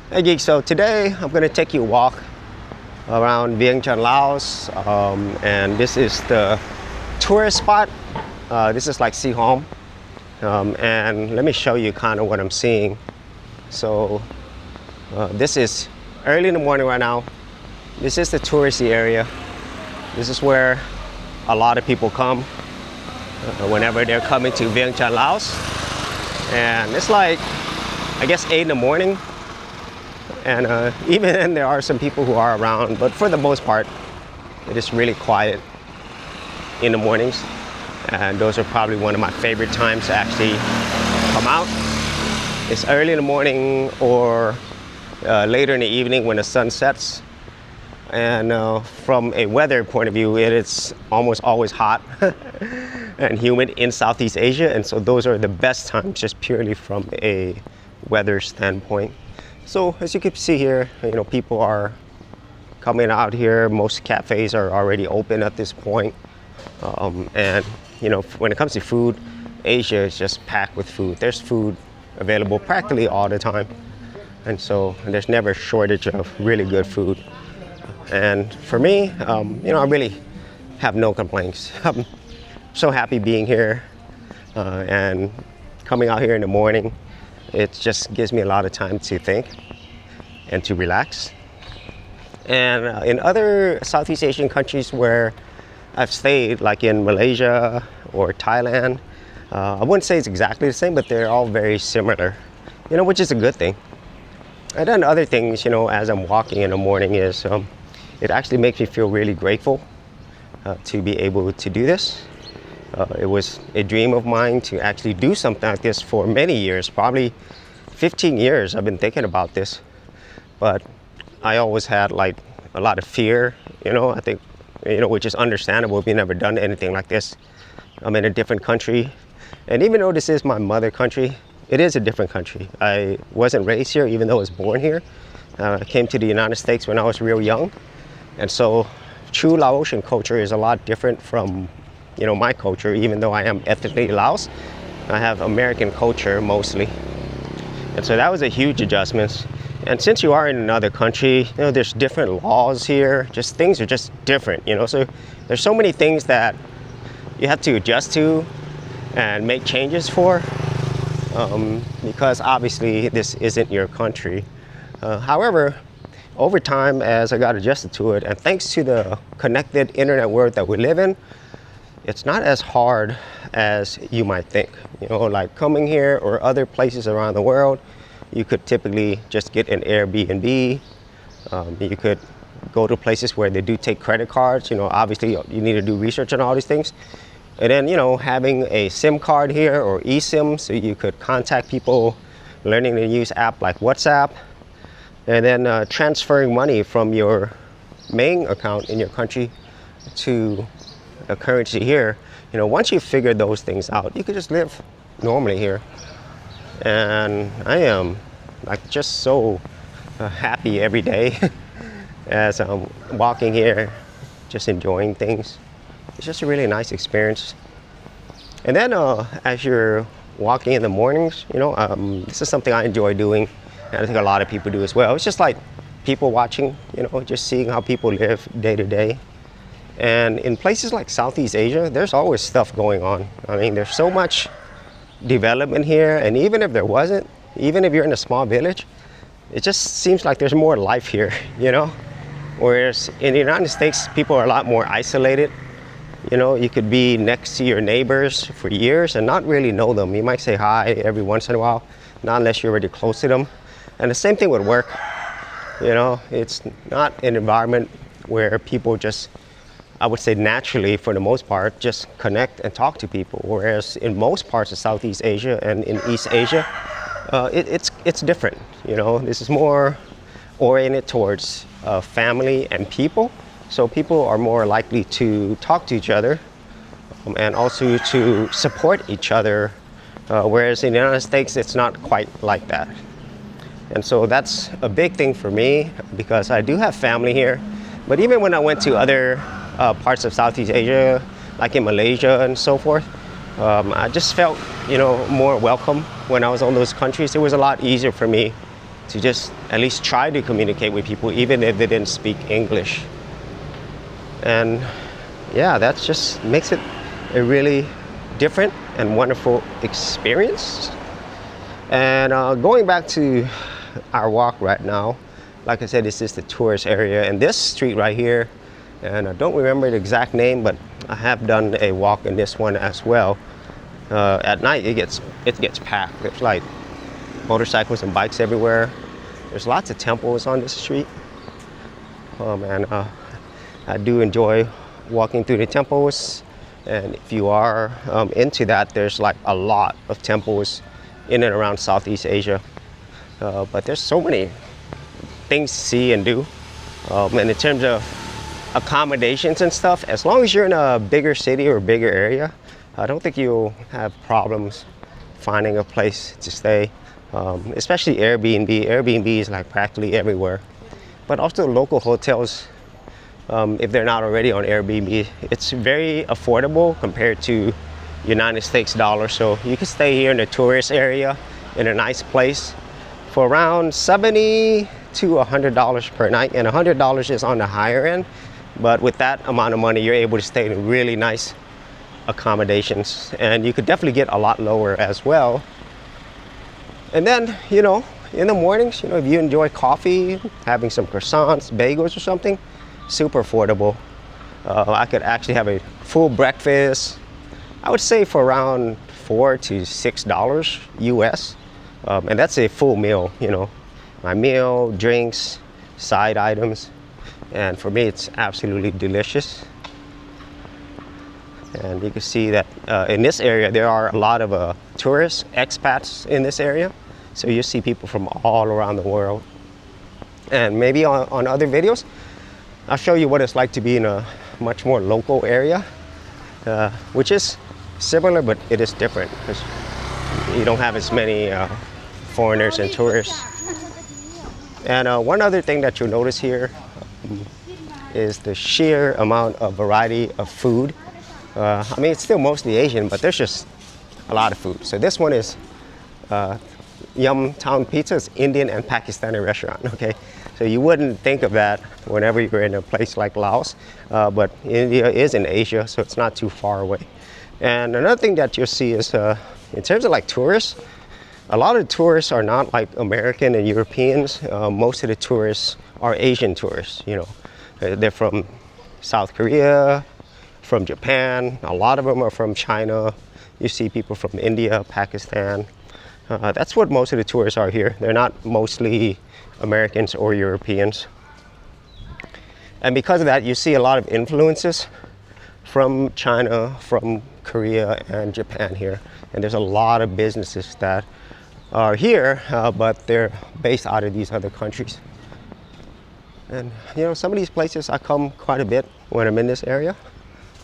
Hey Geek, so today I'm going to take you a walk around Vientiane Laos, and this is the tourist spot. This is like Si Hom, and let me show you kind of what I'm seeing. So this is early in the morning right now. This is the touristy area. This is where a lot of people come whenever they're coming to Vientiane Laos, and it's like I guess 8 in the morning. And even then there are some people who are around, but for the most part it is really quiet in the mornings, and those are probably one of my favorite times to actually come out. It's early in the morning or later in the evening when the sun sets, and from a weather point of view it is almost always hot and humid in Southeast Asia, and so those are the best times just purely from a weather standpoint. So as you can see here, people are coming out here. Most cafes are already open at this point. And when it comes to food, Asia is just packed with food. There's food available practically all the time. And so there's never a shortage of really good food. And for me, I really have no complaints. I'm so happy being here and coming out here in the morning. It just gives me a lot of time to think and to relax. And in other Southeast Asian countries where I've stayed, like in Malaysia or Thailand, I wouldn't say it's exactly the same, but they're all very similar, which is a good thing. And then other things, as I'm walking in the morning is, it actually makes me feel really grateful to be able to do this. It was a dream of mine to actually do something like this for many years, probably 15 years I've been thinking about this. But I always had like a lot of fear, I think, which is understandable if you've never done anything like this. I'm in a different country, and even though this is my mother country, it is a different country. I wasn't raised here, even though I was born here. I came to the United States when I was real young, and so true Laotian culture is a lot different from my culture. Even though I am ethnically Laos, I have American culture mostly. And so that was a huge adjustment. And since you are in another country, there's different laws here. Just things are just different, So there's so many things that you have to adjust to and make changes for, because obviously this isn't your country. However, over time, as I got adjusted to it, and thanks to the connected internet world that we live in, it's not as hard as you might think. Like coming here or other places around the world, you could typically just get an Airbnb. You could go to places where they do take credit cards. Obviously you need to do research on all these things. And then, having a SIM card here or eSIM, so you could contact people, learning to use app like WhatsApp, and then transferring money from your main account in your country to a currency here. Once you figure those things out, you could just live normally here. And I am like just so happy every day as I'm walking here, just enjoying things. It's just a really nice experience. And then as you're walking in the mornings, this is something I enjoy doing, and I think a lot of people do as well. It's just like people watching, just seeing how people live day to day. And in places like Southeast Asia, there's always stuff going on. I mean, there's so much development here, and even if there wasn't, even if you're in a small village, it just seems like there's more life here, Whereas in the United States, people are a lot more isolated. You could be next to your neighbors for years and not really know them. You might say hi every once in a while, not unless you're already close to them. And the same thing with work. It's not an environment where people just, I would say naturally, for the most part, just connect and talk to people. Whereas in most parts of Southeast Asia and in East Asia, it's different. This is more oriented towards family and people. So people are more likely to talk to each other and also to support each other. Whereas in the United States, it's not quite like that. And so that's a big thing for me, because I do have family here. But even when I went to other parts of Southeast Asia, like in Malaysia and so forth, I just felt, more welcome when I was on those countries. It was a lot easier for me to just at least try to communicate with people, even if they didn't speak English. And yeah, that just makes it a really different and wonderful experience. And going back to our walk right now, like I said, this is the tourist area, and this street right here, and I don't remember the exact name, but I have done a walk in this one as well. At night it gets packed. There's like motorcycles and bikes everywhere. There's lots of temples on this street. And I do enjoy walking through the temples. And if you are into that, there's like a lot of temples in and around Southeast Asia. But there's so many things to see and do. And in terms of accommodations and stuff, as long as you're in a bigger city or bigger area, I don't think you'll have problems finding a place to stay. Especially Airbnb. Airbnb is like practically everywhere. But also local hotels, if they're not already on Airbnb, it's very affordable compared to United States dollars. So you can stay here in the tourist area in a nice place for around $70 to $100 per night, and $100 is on the higher end. But with that amount of money, you're able to stay in really nice accommodations, and you could definitely get a lot lower as well. And then, you know, in the mornings, you know, if you enjoy coffee, having some croissants, bagels or something, super affordable. I could actually have a full breakfast, I would say for around $4 to $6 US. And that's a full meal, you know, my meal, drinks, side items. And for me, it's absolutely delicious. And you can see that in this area, there are a lot of tourists, expats in this area. So you see people from all around the world. And maybe on other videos, I'll show you what it's like to be in a much more local area, which is similar, but it is different because you don't have as many foreigners and tourists. And one other thing that you'll notice here is the sheer amount of variety of food. I mean, it's still mostly Asian, but there's just a lot of food. So this one is Yum Town Pizza. It's Indian and Pakistani restaurant, okay? So you wouldn't think of that whenever you're in a place like Laos, but India is in Asia, so it's not too far away. And another thing that you'll see is, in terms of like tourists, a lot of tourists are not like American and Europeans. Most of the tourists are Asian tourists, you know. They're from South Korea, from Japan, a lot of them are from China. You see people from India, Pakistan. That's what most of the tourists are here. They're not mostly Americans or Europeans. And because of that, you see a lot of influences from China, from Korea and Japan here. And there's a lot of businesses that are here, but they're based out of these other countries. And you know, some of these places I come quite a bit when I'm in this area.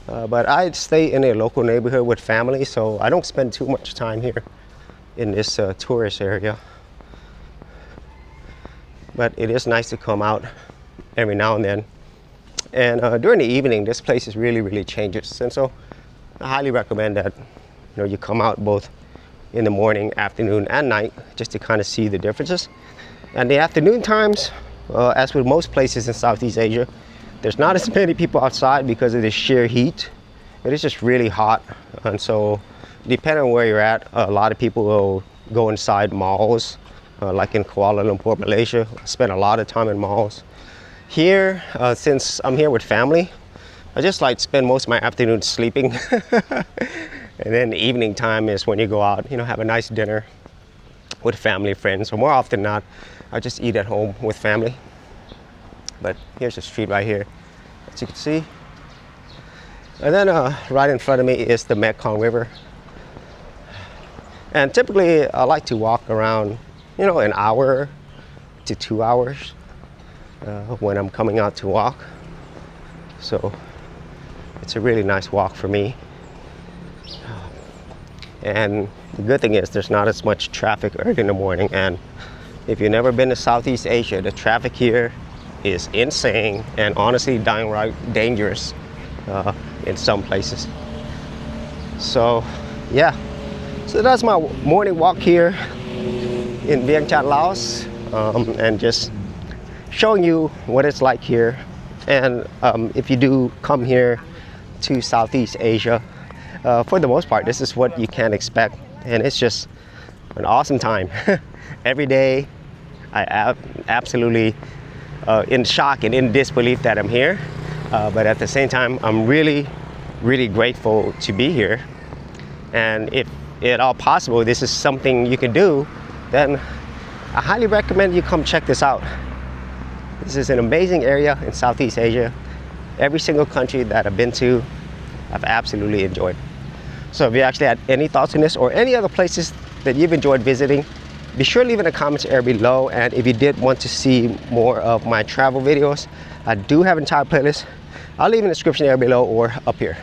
But I stay in a local neighborhood with family, so I don't spend too much time here in this tourist area. But it is nice to come out every now and then. And during the evening, this place is really changes. And so I highly recommend that, you know, you come out both in the morning, afternoon, and night just to kind of see the differences. And the afternoon times, as with most places in Southeast Asia, there's not as many people outside because of the sheer heat. It is just really hot. And so depending on where you're at, a lot of people will go inside malls, like in Kuala Lumpur, Malaysia. I spend a lot of time in malls. Here, since I'm here with family, I just like to spend most of my afternoon sleeping. And then the evening time is when you go out, you know, have a nice dinner with family, friends. So more often than not, I just eat at home with family. But here's the street right here, as you can see. And then right in front of me is the Mekong River. And typically I like to walk around, you know, an hour to 2 hours when I'm coming out to walk. So it's a really nice walk for me. And the good thing is there's not as much traffic early in the morning. And if you've never been to Southeast Asia, the traffic here is insane and honestly downright dangerous in some places. So yeah, so that's my morning walk here in Vientiane, Laos. and just showing you what it's like here. And if you do come here to Southeast Asia, for the most part, this is what you can expect, and it's just an awesome time. Every day, I absolutely in shock and in disbelief that I'm here, but at the same time, I'm really grateful to be here. And if at all possible, this is something you can do, then I highly recommend you come check this out. This is an amazing area in Southeast Asia. Every single country that I've been to, I've absolutely enjoyed. So if you actually had any thoughts on this or any other places that you've enjoyed visiting, be sure to leave in the comments area below. And if you did want to see more of my travel videos, I do have an entire playlist. I'll leave in the description area below or up here.